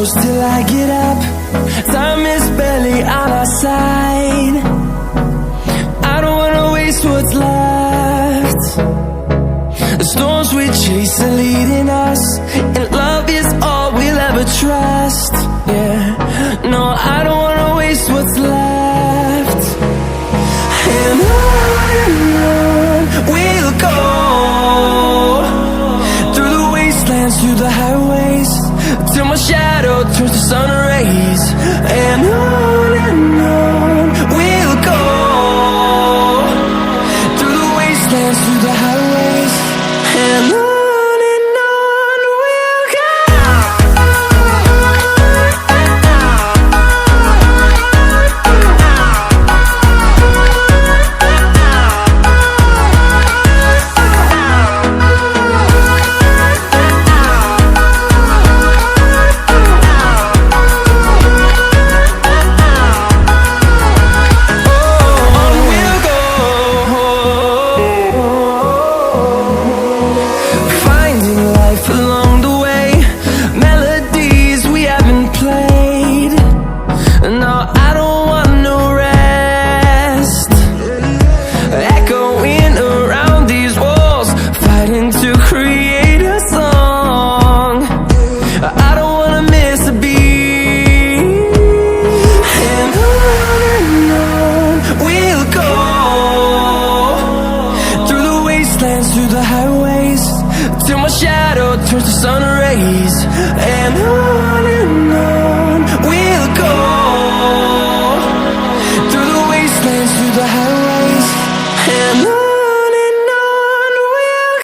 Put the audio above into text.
close till I get up. Time is barely on our side. I don't wanna waste what's left. The storms we chase are leading us, and love is all we'll ever trust. Yeah, no, I don't wanna waste what's left. And on we'll go, through the wastelands, through the highways, till my shadow turns to sun rays. And on we'll go, through the wastelands, through the highways, and on we'll go. Through the highways, till my shadow turns to sun rays. And on we'll go, through the wastelands, through the highways.